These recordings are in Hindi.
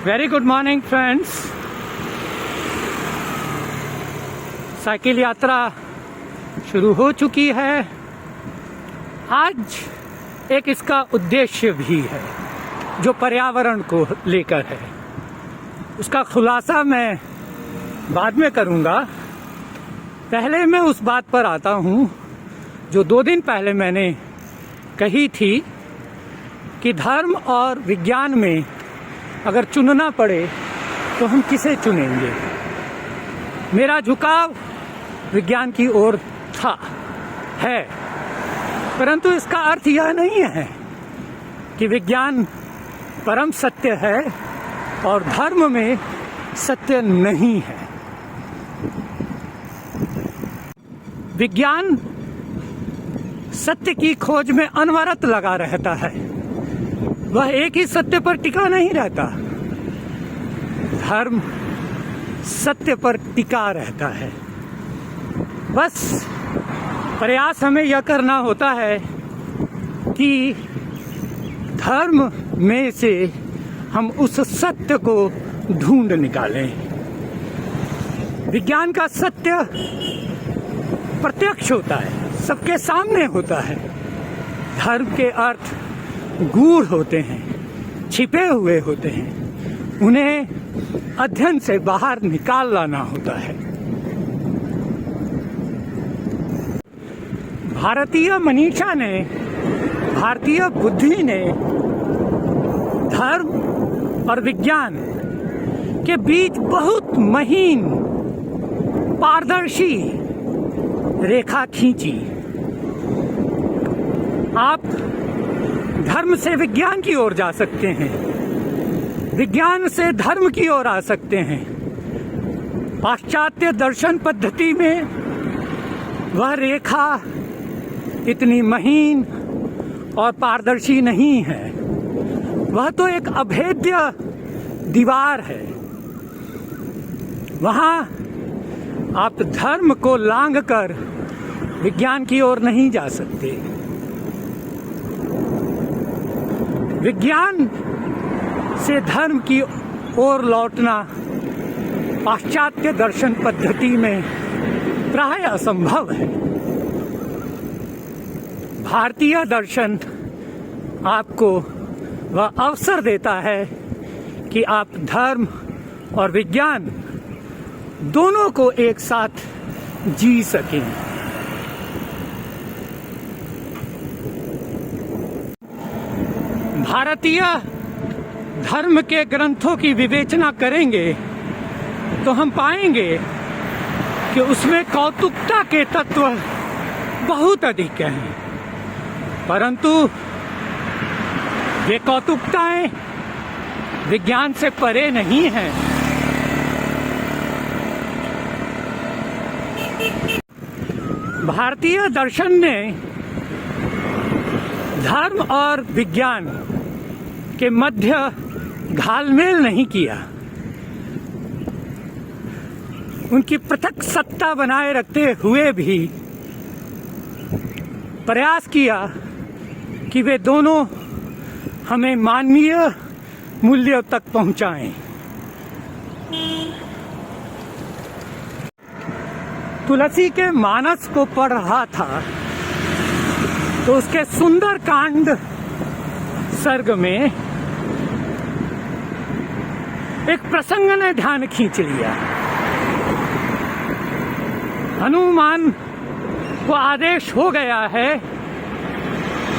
Very good morning friends. Cycle यात्रा शुरू हो चुकी है। आज एक इसका उद्देश्य भी है जो पर्यावरण को लेकर है। उसका खुलासा मैं बाद में करूंगा। पहले मैं उस बात पर आता हूं जो 2 दिन पहले मैंने कही थी कि धर्म और विज्ञान में अगर चुनना पड़े तो हम किसे चुनेंगे। मेरा झुकाव विज्ञान की ओर है, परंतु इसका अर्थ यह नहीं है कि विज्ञान परम सत्य है और धर्म में सत्य नहीं है। विज्ञान सत्य की खोज में अनवरत लगा रहता है। वह एक ही सत्य पर टिका नहीं रहता। धर्म सत्य पर टिका रहता है। बस प्रयास हमें यह करना होता है कि धर्म में से हम उस सत्य को ढूंढ निकालें। विज्ञान का सत्य प्रत्यक्ष होता है, सबके सामने होता है। धर्म के अर्थ गूढ़ होते हैं, छिपे हुए होते हैं। उन्हें अध्ययन से बाहर निकाल लाना होता है। भारतीय मनीषा ने, भारतीय बुद्धि ने धर्म और विज्ञान के बीच बहुत महीन पारदर्शी रेखा खींची। आप धर्म से विज्ञान की ओर जा सकते हैं, विज्ञान से धर्म की ओर आ सकते हैं। पाश्चात्य दर्शन पद्धति में वह रेखा इतनी महीन और पारदर्शी नहीं है। वह तो एक अभेद्य दीवार है। वहां आप धर्म को लांघकर विज्ञान की ओर नहीं जा सकते। विज्ञान से धर्म की ओर लौटना पाश्चात्य दर्शन पद्धति में प्राय असंभव है। भारतीय दर्शन आपको वह अवसर देता है कि आप धर्म और विज्ञान दोनों को एक साथ जी सकें। भारतीय धर्म के ग्रंथों की विवेचना करेंगे तो हम पाएंगे कि उसमें कौतुकता के तत्व बहुत अधिक हैं, परंतु ये कौतुकताएं विज्ञान से परे नहीं हैं। भारतीय दर्शन ने धर्म और विज्ञान के मध्य घालमेल नहीं किया। उनकी पृथक सत्ता बनाए रखते हुए भी प्रयास किया कि वे दोनों हमें मानवीय मूल्यों तक पहुंचाएं। तुलसी के मानस को पढ़ रहा था तो उसके सुंदर कांड सर्ग में एक प्रसंग ने ध्यान खींच लिया। हनुमान को आदेश हो गया है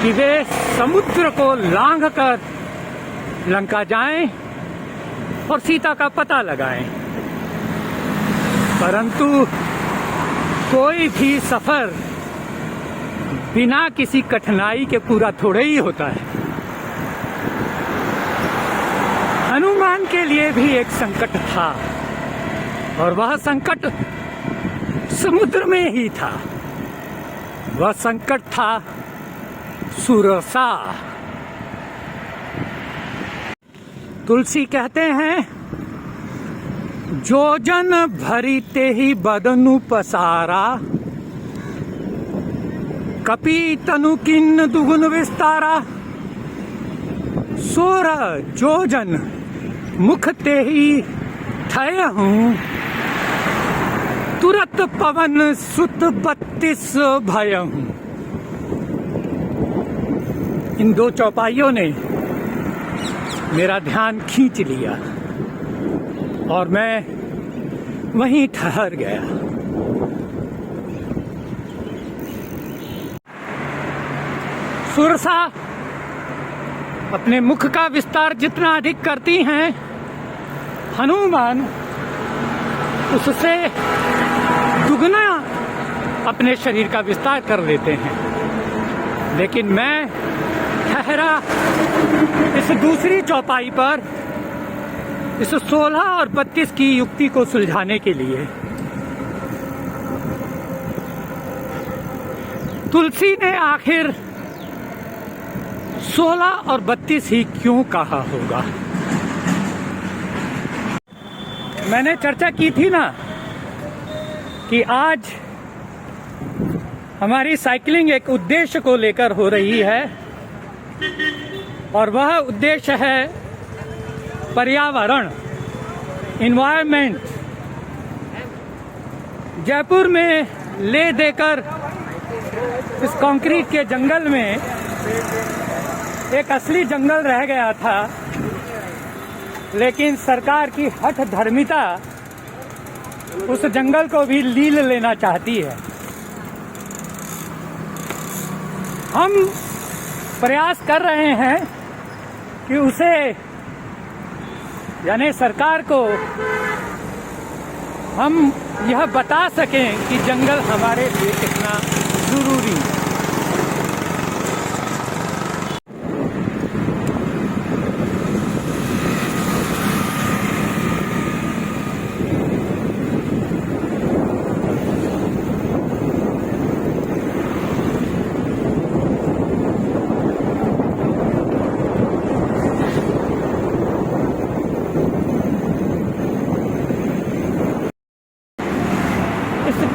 कि वे समुद्र को लांघकर लंका जाएं और सीता का पता लगाएं, परंतु कोई भी सफर बिना किसी कठिनाई के पूरा थोड़ा ही होता है। हनुमान के लिए भी एक संकट था और वह संकट समुद्र में ही था। वह संकट था सुरसा। तुलसी कहते हैं, जो जन भरी ते ही बदनु पसारा, कपि तनु किन्न दुगुन विस्तारा। 16 जोजन मुख ते ही थय हूँ, तुरत पवन सुत 32 भय हूँ। इन दो चौपाइयों ने मेरा ध्यान खींच लिया और मैं वहीं ठहर गया। सुरसा अपने मुख का विस्तार जितना अधिक करती हैं, हनुमान उससे दुगना अपने शरीर का विस्तार कर लेते हैं। लेकिन मैं ठहरा इस दूसरी चौपाई पर इस 16 और 32 की युक्ति को सुलझाने के लिए। तुलसी ने आखिर 16 और 32 ही क्यों कहा होगा? मैंने चर्चा की थी ना कि आज हमारी साइकिलिंग एक उद्देश्य को लेकर हो रही है और वह उद्देश्य है पर्यावरण, इन्वायरमेंट। जयपुर में ले देकर इस कंक्रीट के जंगल में एक असली जंगल रह गया था, लेकिन सरकार की हठ धर्मिता उस जंगल को भी लील लेना चाहती है। हम प्रयास कर रहे हैं कि उसे, यानी सरकार को, हम यह बता सकें कि जंगल हमारे लिए कितना जरूरी है।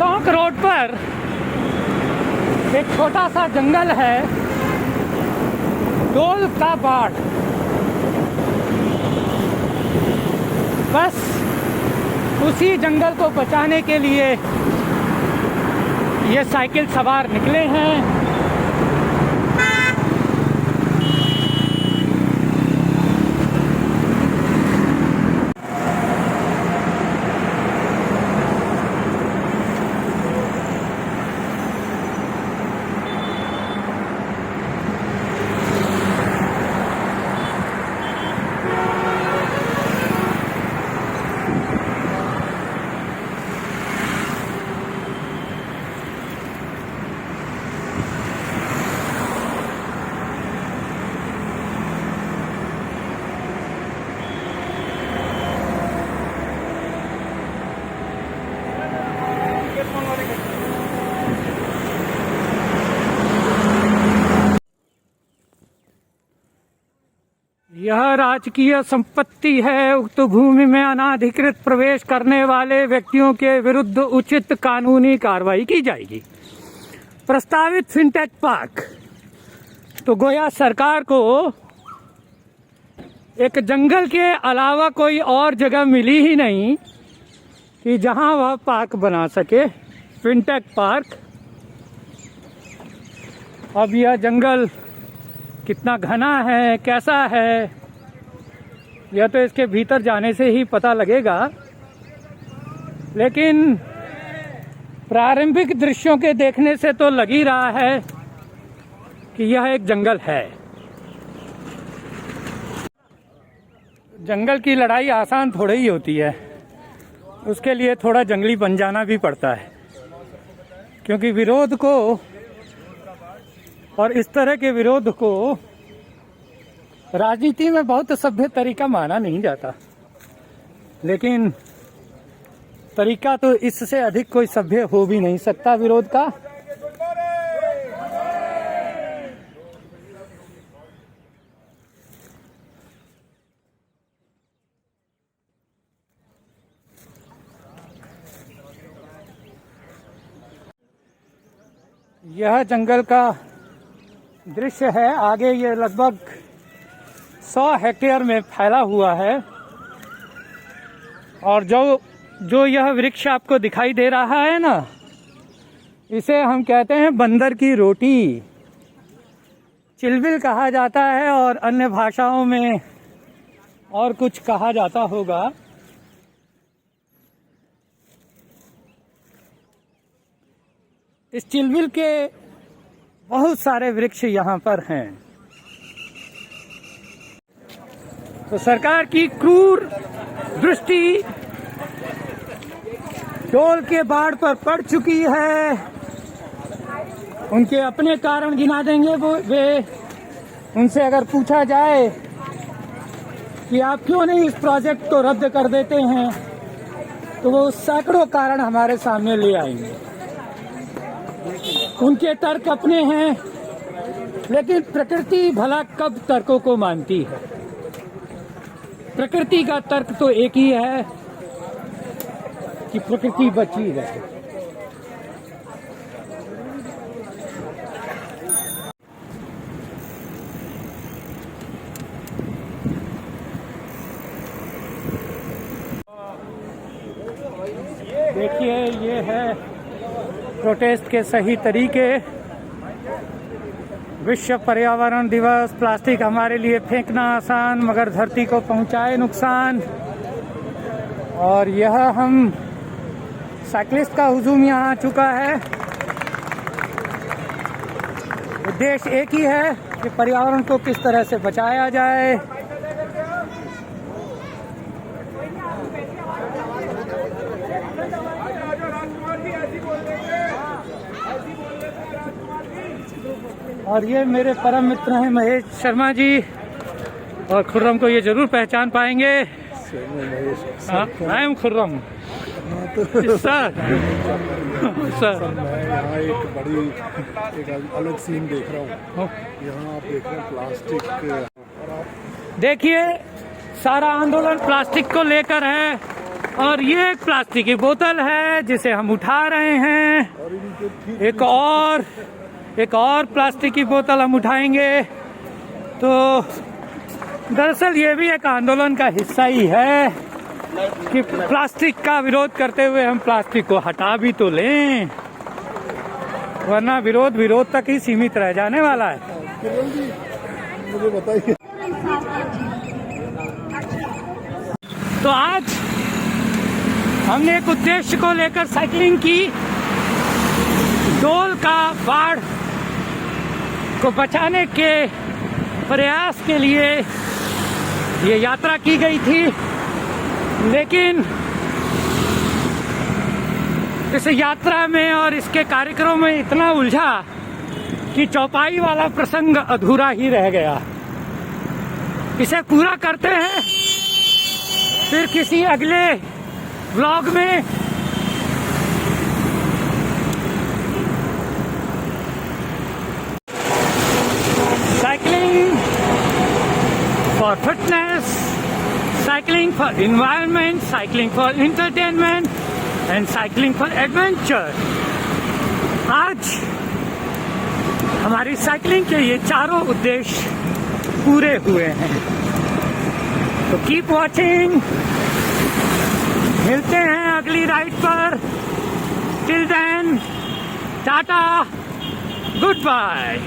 टोंक रोड पर एक छोटा सा जंगल है, डोल का बाड़। बस उसी जंगल को बचाने के लिए ये साइकिल सवार निकले हैं। यह राजकीय संपत्ति है। उक्त भूमि में अनाधिकृत प्रवेश करने वाले व्यक्तियों के विरुद्ध उचित कानूनी कार्रवाई की जाएगी। प्रस्तावित फिनटेक पार्क तो गोया सरकार को एक जंगल के अलावा कोई और जगह मिली ही नहीं कि जहां वह पार्क बना सके। Fintech park. अब यह जंगल कितना घना है, कैसा है, यह तो इसके भीतर जाने से ही पता लगेगा। लेकिन प्रारंभिक दृश्यों के देखने से तो लग ही रहा है कि यह एक जंगल है। जंगल की लड़ाई आसान थोड़ी ही होती है, उसके लिए थोड़ा जंगली बन जाना भी पड़ता है, क्योंकि विरोध को और इस तरह के विरोध को राजनीति में बहुत सभ्य तरीका माना नहीं जाता। लेकिन तरीका तो इससे अधिक कोई सभ्य हो भी नहीं सकता विरोध का। यह जंगल का दृश्य है। आगे ये लगभग 100 हेक्टेयर में फैला हुआ है और जो यह वृक्ष आपको दिखाई दे रहा है ना, इसे हम कहते हैं बंदर की रोटी। चिलबिल कहा जाता है और अन्य भाषाओं में और कुछ कहा जाता होगा। इस चिलबिल के बहुत सारे वृक्ष यहाँ पर हैं। तो सरकार की क्रूर दृष्टि डोल के बाढ़ पर पड़ चुकी है। उनके अपने कारण गिना देंगे वे। उनसे अगर पूछा जाए कि आप क्यों नहीं इस प्रोजेक्ट को रद्द कर देते हैं, तो वो सैकड़ों कारण हमारे सामने ले आएंगे। उनके तर्क अपने हैं, लेकिन प्रकृति भला कब तर्कों को मानती है? प्रकृति का तर्क तो एक ही है कि प्रकृति बची रहे। देखिए, ये है प्रोटेस्ट के सही तरीके। विश्व पर्यावरण दिवस। प्लास्टिक हमारे लिए फेंकना आसान, मगर धरती को पहुंचाए नुकसान। और यह हम साइकिलिस्ट का हुजूम यहाँ आ चुका है। उद्देश्य एक ही है कि पर्यावरण को किस तरह से बचाया जाए। और ये मेरे परम मित्र हैं महेश शर्मा जी, और खुर्रम को ये जरूर पहचान पाएंगे। I am Khurram sir. Sir, मैं यहाँ एक अलग सीन देख रहा हूँ। यहाँ आप देख रहे हैं प्लास्टिक। देखिए, सारा आंदोलन प्लास्टिक को लेकर है, और ये एक प्लास्टिक की बोतल है जिसे हम उठा रहे हैं। एक और प्लास्टिक की बोतल हम उठाएंगे। तो दरअसल ये भी एक आंदोलन का हिस्सा ही है कि प्लास्टिक का विरोध करते हुए हम प्लास्टिक को हटा भी तो लें, वरना विरोध तक ही सीमित रह जाने वाला है। मुझे बताइए। तो आज हमने एक उद्देश्य को लेकर साइकिलिंग की। डोल का बाढ़ को बचाने के प्रयास के लिए ये यात्रा की गई थी, लेकिन इस यात्रा में और इसके कार्यक्रम में इतना उलझा कि चौपाई वाला प्रसंग अधूरा ही रह गया। इसे पूरा करते हैं फिर किसी अगले व्लॉग में। Cycling for fitness, cycling for environment, cycling for entertainment and cycling for adventure। आज हमारी साइकिलिंग के ये चारों उद्देश्य पूरे हुए हैं। तो कीप वॉचिंग। मिलते हैं अगली राइड पर। Till then, tata, good bye.